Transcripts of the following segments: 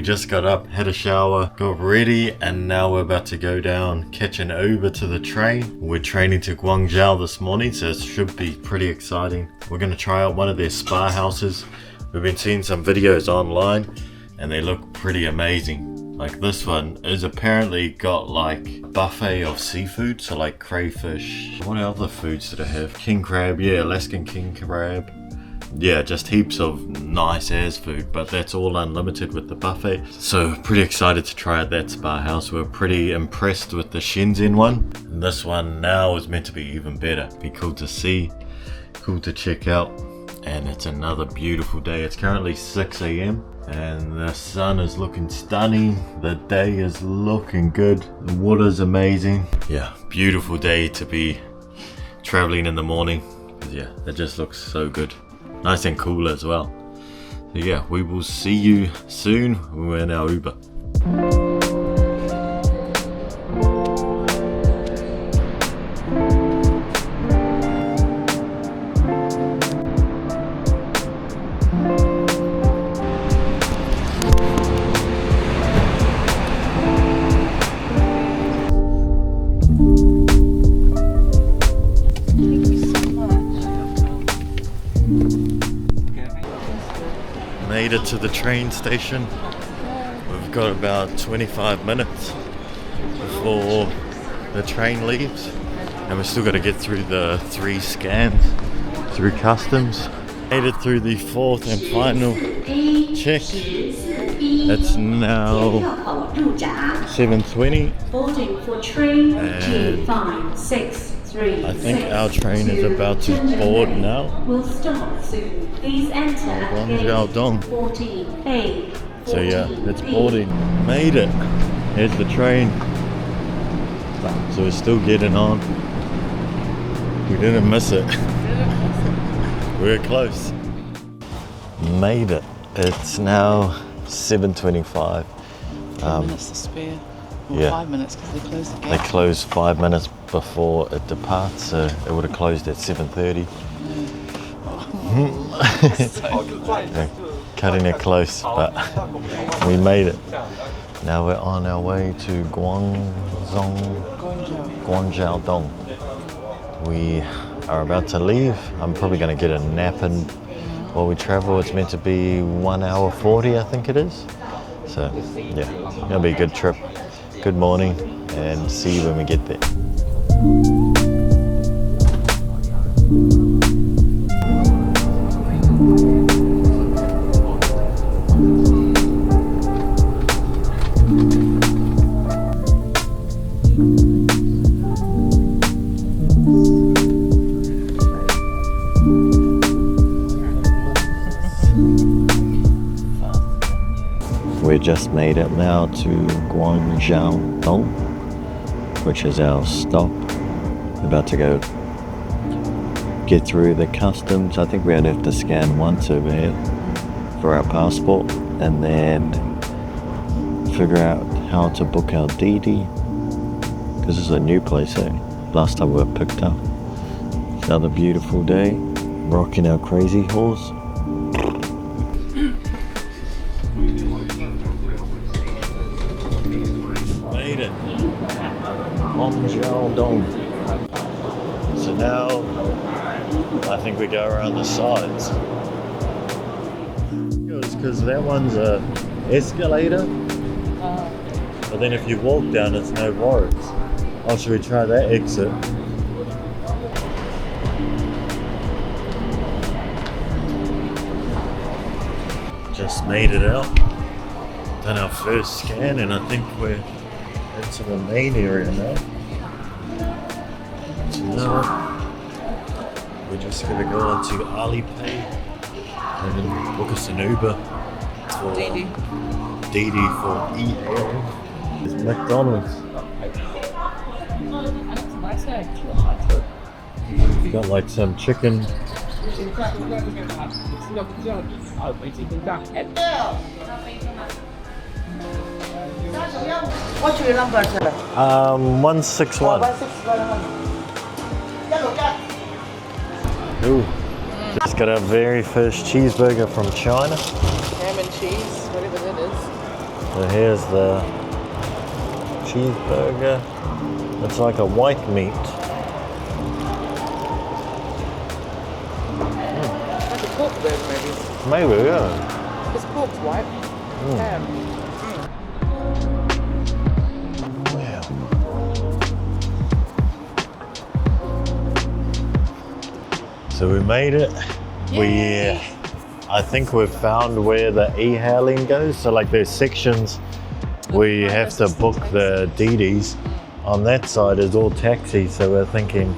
We just got up, had a shower, got ready, and now we're about to go down, catch an Uber to the train. We're training to Guangzhou this morning, so it should be pretty exciting. We're going to try out one of their spa houses. We've been seeing some videos online and they look pretty amazing. Like this one is apparently got like buffet of seafood, so like crayfish. What other foods did it have? King crab, yeah, Alaskan king crab. Yeah, just heaps of nice ass food, but that's all unlimited with the buffet. So pretty excited to try out that spa house. We're pretty impressed with the Shenzhen one. And this one now is meant to be even better. Be cool to see, cool to check out. And it's another beautiful day. It's currently 6 a.m. and the sun is looking stunning. The day is looking good. The water's amazing. Yeah, beautiful day to be traveling in the morning. Yeah, it just looks so good. Nice and cool as well. So yeah, we will see you soon when we're in our Uber. Made it to the train station. We've got about 25 minutes before the train leaves, and we've still got to get through the 3 scans through customs. Made it through the 4th and final check. It's now 7:20 and I think our train is about to board now. We'll stop soon. Please enter Guangzhou. 14A. So yeah, it's boarding. Made it. Here's the train. So we're still getting on. We didn't miss it. We're close. Made it. It's now 7:25. 10 minutes to spare. Or yeah. 5 minutes because they close the gate. They close 5 minutes before it departs, so it would have closed at 7:30. Yeah, cutting it close, but we made it. Now we're on our way to Guangzhou Dong. We are about to leave. I'm probably going to get a nap in while we travel. It's meant to be 1 hour 40, I think it is. So yeah, it'll be a good trip. Good morning, and see you when we get there. We just made it now to Guangzhou Dong, which is our stop. We're about to go get through the customs. I think we only have to scan once over here for our passport, and then figure out how to book our DD, because this is a new place, eh? Last time we were picked up. Another beautiful day, rocking our crazy horse. Made it. Guangzhou Dong. So now I think we go around the sides. Because that one's a escalator, but then if you walk down it's no worries. Oh, should we try that exit? Just made it out. Done our first scan, and I think we're into the main area now. So now we're just gonna go on to Alipay and then book us an Uber for DD for EL. It's McDonald's. Got like some chicken. What's your number, sir? 161. 161. Ooh. Just got our very first cheeseburger from China. Ham and cheese, whatever that is. So here's the cheeseburger. It's like a white meat. Like a pork burger, maybe. Maybe, yeah. This pork's white. Ham. Wow. So we made it. I think we've found where the e-hailing goes. So like there's sections where you have to book the DDs. On that side is all taxis, so we're thinking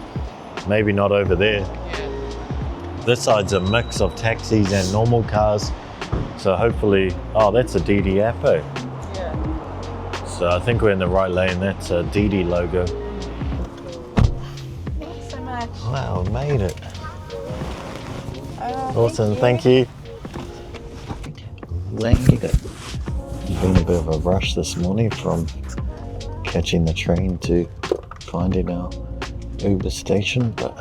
maybe not over there. This side's a mix of taxis and normal cars. So hopefully, oh, that's a DD Appo. Yeah. So I think we're in the right lane. That's a DD logo. Thanks so much. Wow, made it. Awesome, thank you. Thank you. It's been a bit of a rush this morning from catching the train to finding our Uber station, but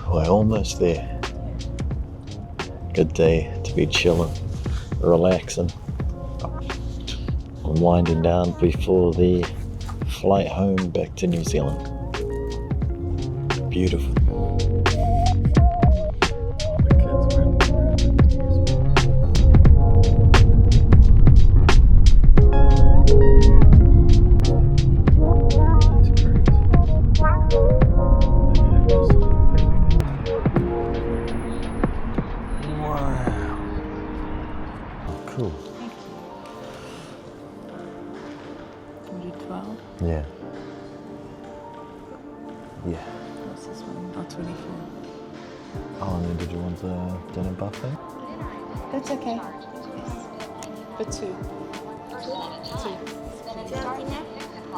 we're almost there. Good day to be chilling, relaxing, and winding down before the flight home back to New Zealand. Beautiful. Cool. 112. Yeah. Yeah. What's this one? Oh, 24. Oh, and then did you want the dinner buffet? That's okay. For two.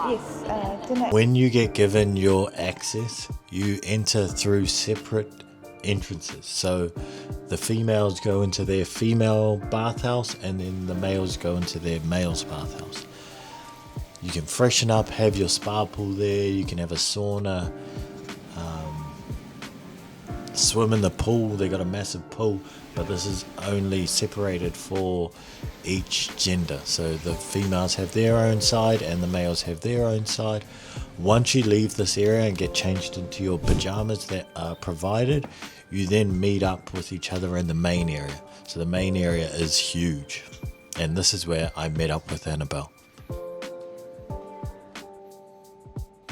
Yes, dinner. When you get given your access, you enter through separate entrances. So the females go into their female bathhouse and then the males go into their male's bathhouse. You can freshen up, have your spa pool there, you can have a sauna, swim in the pool. They got a massive pool, but this is only separated for each gender. So the females have their own side and the males have their own side. Once you leave this area and get changed into your pajamas that are provided, you then meet up with each other in the main area. So the main area is huge, and this is where I met up with Annabelle.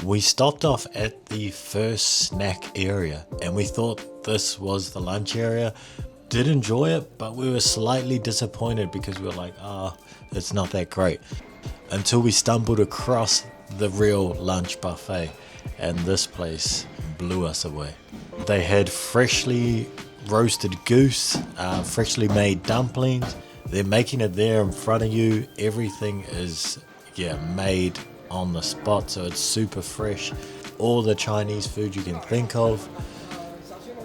We stopped off at the first snack area and we thought this was the lunch area. Did enjoy it, but we were slightly disappointed because we were like, it's not that great. Until we stumbled across the real lunch buffet, and this place blew us away. They had freshly roasted goose, freshly made dumplings. They're making it there in front of you. Everything is made on the spot, so it's super fresh. All the Chinese food you can think of.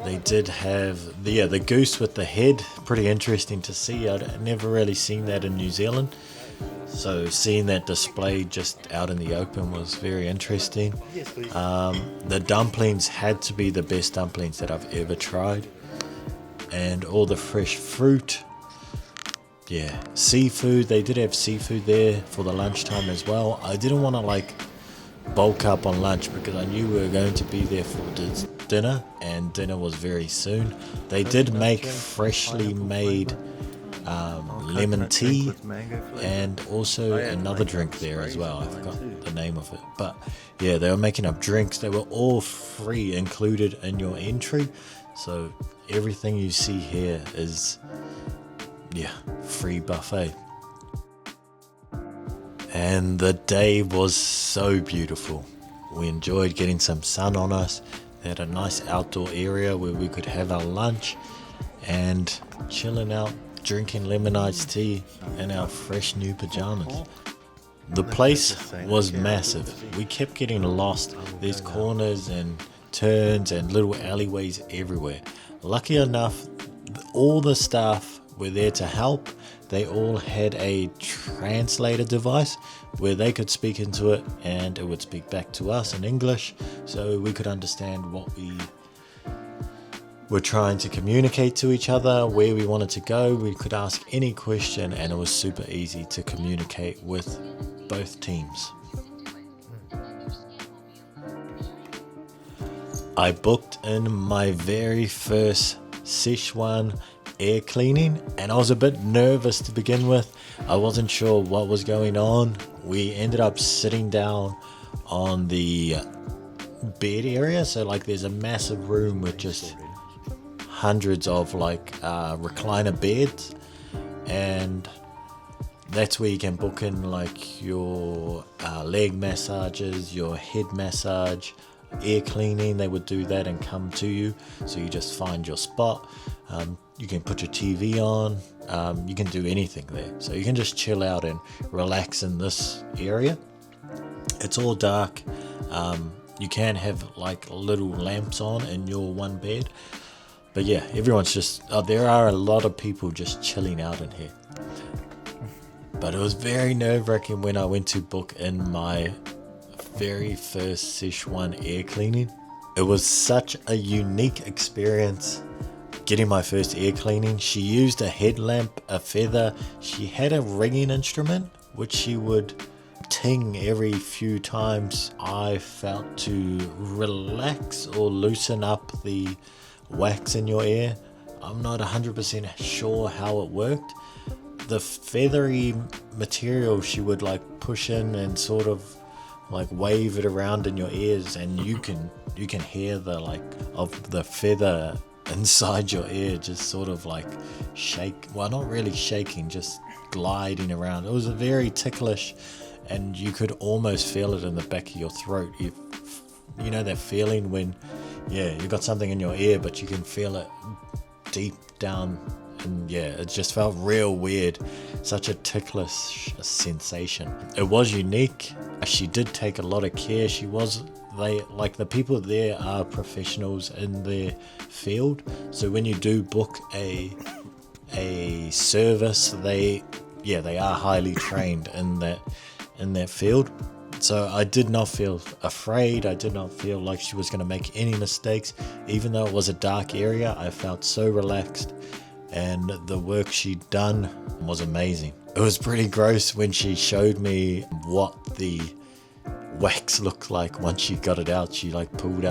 They did have the goose with the head, pretty interesting to see. I'd never really seen that in New Zealand, so seeing that displayed just out in the open was very interesting. The dumplings had to be the best dumplings that I've ever tried, and all the fresh fruit. Seafood, they did have seafood there for the lunchtime as well. I didn't want to bulk up on lunch because I knew we were going to be there for dinner, and dinner was very soon. They did make freshly made lemon tea and also another drink there as well. I forgot the name of it, but they were making up drinks. They were all free, included in your entry, so everything you see here is free buffet. And the day was so beautiful. We enjoyed getting some sun on us. They had a nice outdoor area where we could have our lunch and chilling out, drinking lemon iced tea in our fresh new pajamas. The place was massive. We kept getting lost. There's corners and turns and little alleyways everywhere. Lucky enough, all the staff were there to help. They all had a translator device where they could speak into it and it would speak back to us in English, so we could understand what we were trying to communicate to each other, where we wanted to go. We could ask any question and it was super easy to communicate with both teams. I booked in my very first Sichuan air cleaning and I was a bit nervous to begin with. I wasn't sure what was going on. We ended up sitting down on the bed area, so like there's a massive room with just hundreds of like recliner beds, and that's where you can book in like your leg massages, your head massage, air cleaning. They would do that and come to you, so you just find your spot. You can put your TV on, you can do anything there, so you can just chill out and relax in this area. It's all dark. You can have like little lamps on in your one bed, but yeah, everyone's just there are a lot of people just chilling out in here. But it was very nerve-wracking when I went to book in my very first Sichuan air cleaning. It was such a unique experience getting my first air cleaning. She used a headlamp, a feather. She had a ringing instrument which she would ting every few times I felt to relax or loosen up the wax in your ear. I'm not 100% sure how it worked. The feathery material she would like push in and sort of like wave it around in your ears, and you can hear the like of the feather inside your ear just sort of like shake, well, not really shaking, just gliding around. It was very ticklish and you could almost feel it in the back of your throat. You know that feeling when you got something in your ear but you can feel it deep down, and it just felt real weird. Such a ticklish sensation. It was unique. She did take a lot of care. The people there are professionals in their field, so when you do book a service, they are highly trained in that field. So I did not feel afraid. I did not feel like she was going to make any mistakes. Even though it was a dark area, I felt so relaxed, and the work she'd done was amazing. It was pretty gross when she showed me what the wax looked like once she got it out. She pulled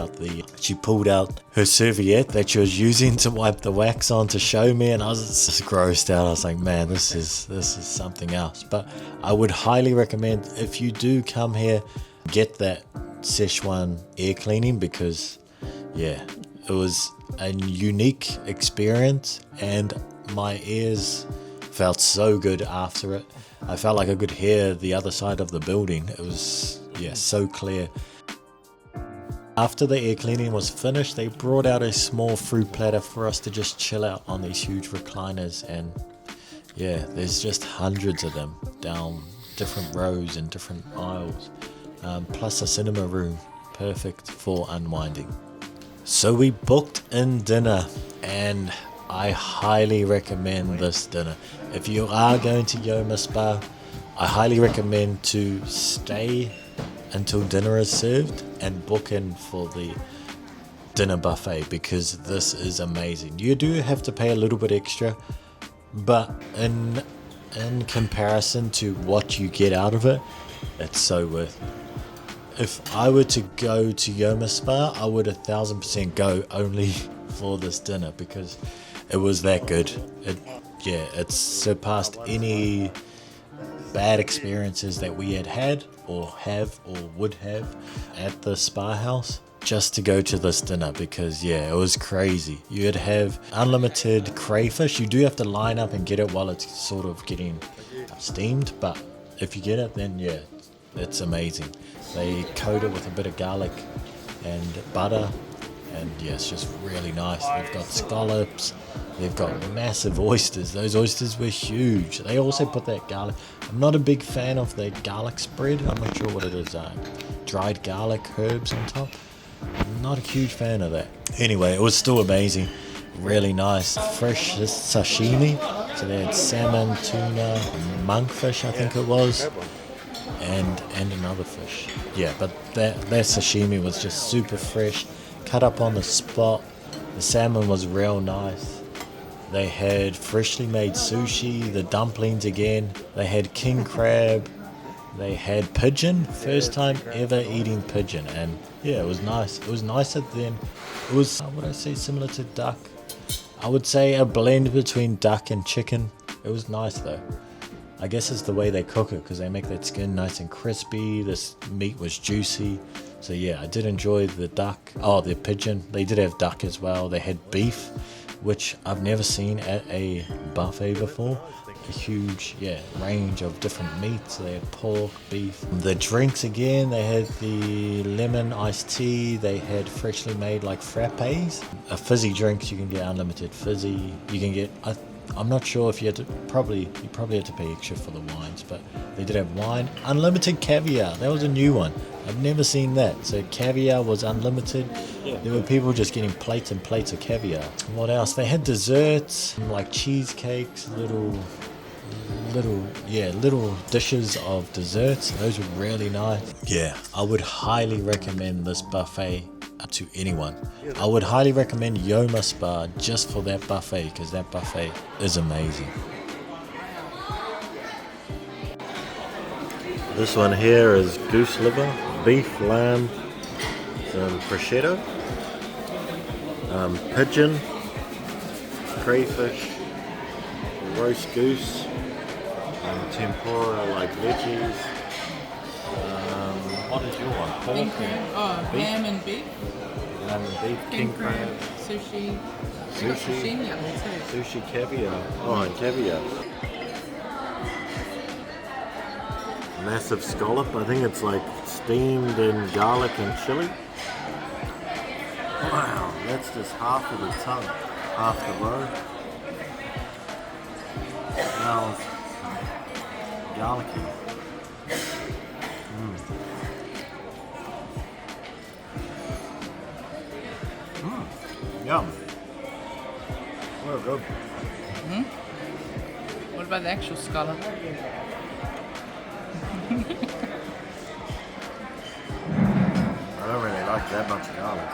out her serviette that she was using to wipe the wax on to show me, and I was just grossed out. I was like, man, this is something else. But I would highly recommend, if you do come here, get that Sichuan air cleaning, because it was a unique experience and my ears felt so good after it. I felt like I could hear the other side of the building. It was so clear. After the air cleaning was finished, they brought out a small fruit platter for us to just chill out on these huge recliners, and there's just hundreds of them down different rows and different aisles, plus a cinema room, perfect for unwinding. So we booked in dinner, and I highly recommend this dinner. If you are going to Yoma Spa, I highly recommend to stay until dinner is served and book in for the dinner buffet, because this is amazing. You do have to pay a little bit extra, but in comparison to what you get out of it, it's so worth it. If I were to go to Yoma Spa, I would 1000% go only for this dinner, because it was that good. It surpassed any bad experiences that we had or would have at the spa house, just to go to this dinner, because it was crazy. You'd have unlimited crayfish. You do have to line up and get it while it's sort of getting steamed, but if you get it, then it's amazing. They coat it with a bit of garlic and butter, and yeah, it's just really nice. They've got scallops, they've got massive oysters. Those oysters were huge. They also put that garlic. I'm not a big fan of their garlic spread. I'm not sure what it is. Dried garlic herbs on top. I'm not a huge fan of that. Anyway, it was still amazing. Really nice, fresh sashimi. So they had salmon, tuna, monkfish, I think it was, and another fish. Yeah, but that sashimi was just super fresh, cut up on the spot. The salmon was real nice. They had freshly made sushi, the dumplings again. They had king crab. They had pigeon. First time ever eating pigeon, and yeah, it was nice. It was nicer than, it was, would I say, similar to duck? I would say a blend between duck and chicken. It was nice though. I guess it's the way they cook it, because they make that skin nice and crispy. This meat was juicy. So yeah, I did enjoy the duck. Oh, the pigeon. They did have duck as well. They had beef, which I've never seen at a buffet before. A huge, range of different meats. They had pork, beef. The drinks again, they had the lemon iced tea. They had freshly made like frappes. Fizzy drinks, you can get unlimited fizzy. You can get, I'm not sure if you had to, you probably had to pay extra for the wines, but they did have wine. Unlimited caviar, that was a new one. I've never seen that. So caviar was unlimited. There were people just getting plates and plates of caviar. What else? They had desserts, like cheesecakes, little dishes of desserts. Those were really nice. Yeah, I would highly recommend this buffet to anyone. I would highly recommend Yoma Spa just for that buffet, because that buffet is amazing. This one here is goose liver, beef, lamb, some prosciutto, pigeon, crayfish, roast goose, tempura like veggies. What is your one? Pork? King crab. Oh, beef? ham and beef. Lamb and beef, King crab. Sushi. You got sashimi up there too. Sushi caviar. Oh, and caviar. Massive scallop. I think it's like steamed in garlic and chili. Wow, that's just half of the tongue, half the roe. Smells garlicky. Yum. Well, good. What about the actual scallop? I don't really like that much garlic.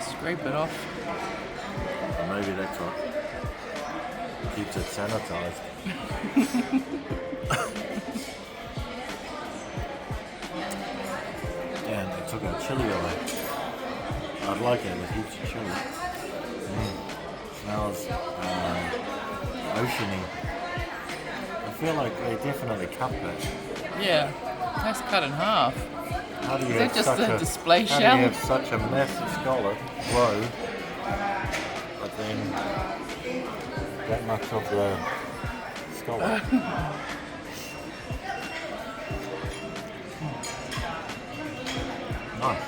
Scrape it off. Maybe that's what keeps it sanitized. And they took our chili away. I'd like it with heaps of chili. Smells oceany. I feel like they definitely cut that. Yeah, that's cut in half. How do you Is have that just such a a display how shell? do you have such a massive scallop roe, but then that much of the scallop? Nice.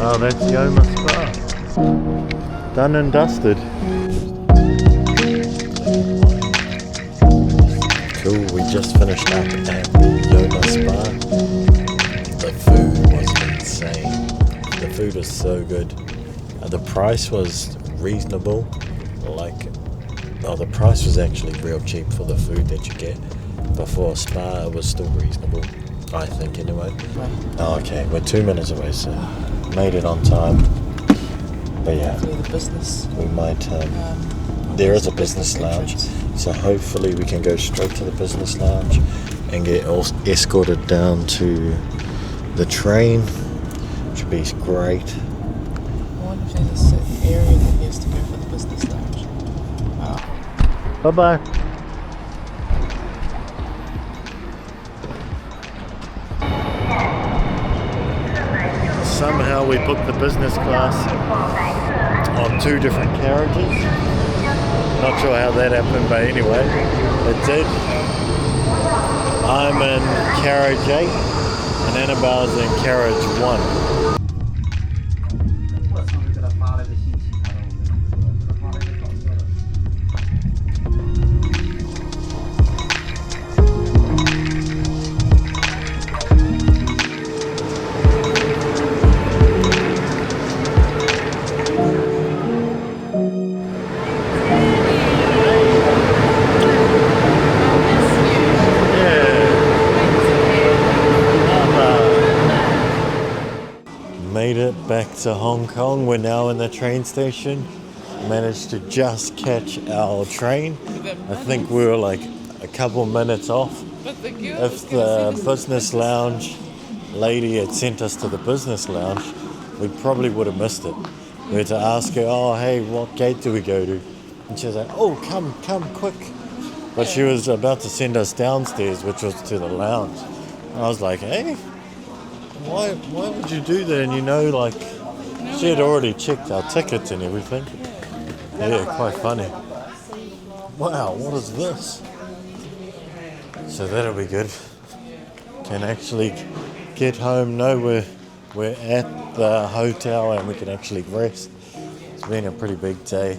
Oh, that's Yoma Spa. Done and dusted. Cool, we just finished up at the Yoma Spa. The food was insane. The food was so good. The price was reasonable. The price was actually real cheap for the food that you get. But for a spa, it was still reasonable, I think, anyway. Oh, okay, we're 2 minutes away, so made it on time. But yeah, Do the business. we might there is a business lounge, so hopefully we can go straight to the business lounge and get escorted down to the train, which would be great. I wonder if there's a certain area that he has to go for the business lounge. Bye bye. Somehow we booked the business class on 2 different carriages. Not sure how that happened, but anyway, it did. I'm in carriage 8 and Annabelle's in carriage 1. Made it back to Hong Kong. We're now in the train station. Managed to just catch our train. I think we were like a couple minutes off. But the girl If the business lounge lady had sent us to the business lounge, we probably would have missed it. We had to ask her, oh hey, what gate do we go to? And she was like, oh come quick. But she was about to send us downstairs, which was to the lounge. And I was like, hey, why would you do that? And like, she had already checked our tickets and everything. Yeah, quite funny. Wow, what is this? So that'll be good. Can actually get home, know we're at the hotel and we can actually rest. It's been a pretty big day.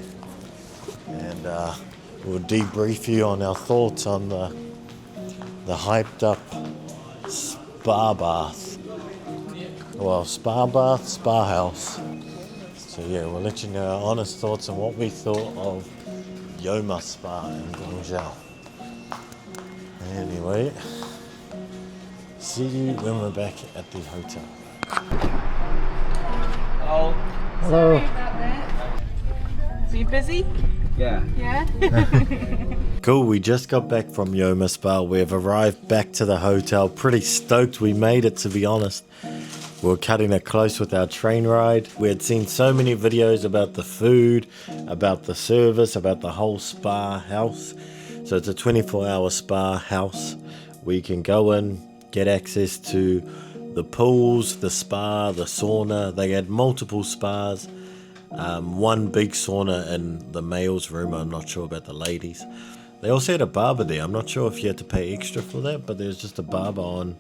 And we'll debrief you on our thoughts on the hyped up spa bath. Well, spa bath, spa house. So yeah, we'll let you know our honest thoughts on what we thought of Yoma Spa in Guangzhou. Anyway, see you when we're back at the hotel. Hello. So you busy? Yeah. Yeah? Cool, we just got back from Yoma Spa. We've arrived back to the hotel. Pretty stoked we made it, to be honest. We were cutting it close with our train ride. We had seen so many videos about the food, about the service, about the whole spa house. So it's a 24-hour spa house where you can go in, get access to the pools, the spa, the sauna. They had multiple spas. One big sauna in the male's room. I'm not sure about the ladies. They also had a barber there. I'm not sure if you had to pay extra for that, but there's just a barber on.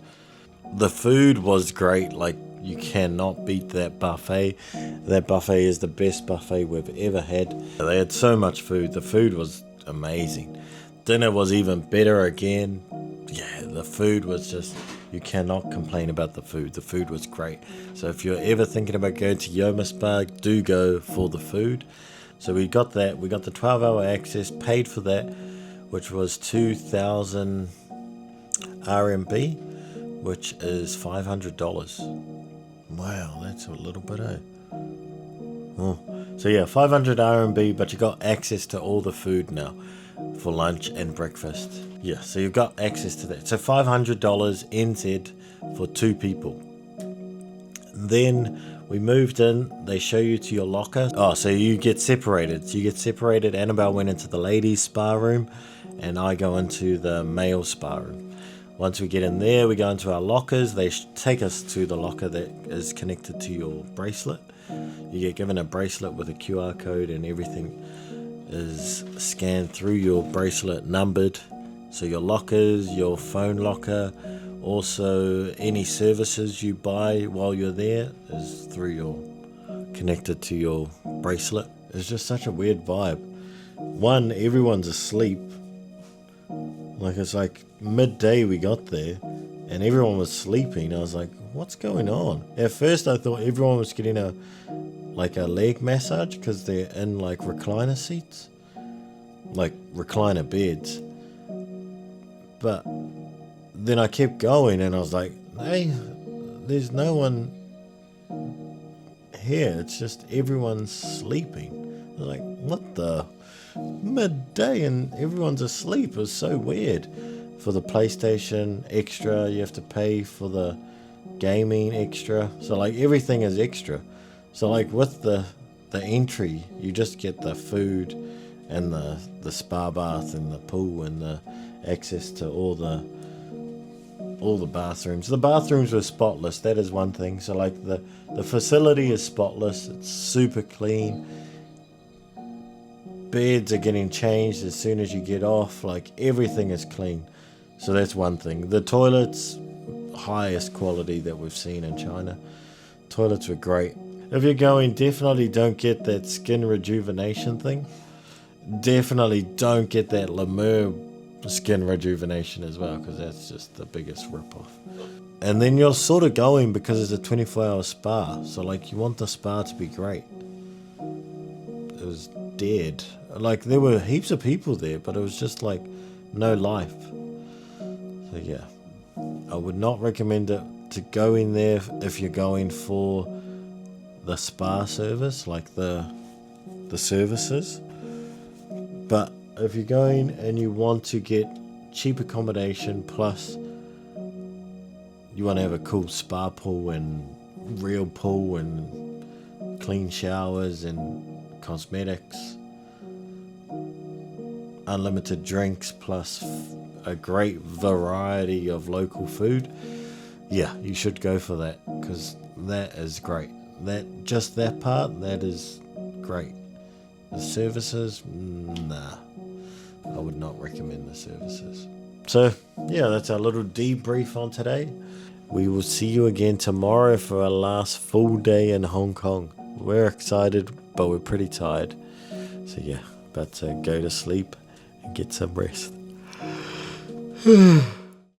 The food was great. Like, you cannot beat that buffet. That buffet is the best buffet we've ever had. They had so much food. The food was amazing. Dinner was even better again. Yeah, the food was just, you cannot complain about the food. The food was great. So if you're ever thinking about going to Yoma Spa, do go for the food. So we got that. We got the 12-hour access, paid for that, which was 2,000 RMB, which is $500. Wow, that's a little bit, eh? Oh. So yeah, 500 RMB, but you got access to all the food now for lunch and breakfast. Yeah, so you've got access to that. So $500 NZ for 2 people. Then we moved in. They show you to your locker. Oh, so you get separated. So you get separated. Annabelle went into the ladies' spa room, and I go into the male spa room. Once we get in there, we go into our lockers. They take us to the locker that is connected to your bracelet. You get given a bracelet with a QR code, and everything is scanned through your bracelet, numbered. So your lockers, your phone locker, also any services you buy while you're there is connected to your bracelet. It's just such a weird vibe. One, everyone's asleep. Like, it's like midday we got there and everyone was sleeping. I was like, what's going on? At first I thought everyone was getting a leg massage because they're in like recliner seats, like recliner beds. But then I kept going and I was like, hey, there's no one here. It's just everyone's sleeping. Like, what the? Midday and everyone's asleep. It was so weird. For the PlayStation extra, you have to pay for the gaming extra. So like everything is extra. So like with the entry, you just get the food and the spa bath and the pool and the access to all the bathrooms. The bathrooms were spotless. That is one thing. So like the facility is spotless. It's super clean. Beds are getting changed as soon as you get off. Like everything is clean. So that's one thing. The toilets, highest quality that we've seen in China. Toilets were great. If you're going, definitely don't get that skin rejuvenation thing. Definitely don't get that Lemur skin rejuvenation as well, because that's just the biggest ripoff. And then you're sort of going because it's a 24-hour spa. So like you want the spa to be great. It was dead. Like there were heaps of people there, but it was just like no life. So yeah, I would not recommend it to go in there if you're going for the spa service, like the services. But if you're going and you want to get cheap accommodation plus you want to have a cool spa pool and real pool and clean showers and cosmetics, unlimited drinks plus a great variety of local food, yeah, you should go for that, because that is great. That part, that is great. The services, nah, I would not recommend the services. So yeah, that's our little debrief on today. We will see you again tomorrow for our last full day in Hong Kong. We're excited, but we're pretty tired. So yeah, about to go to sleep and get some rest.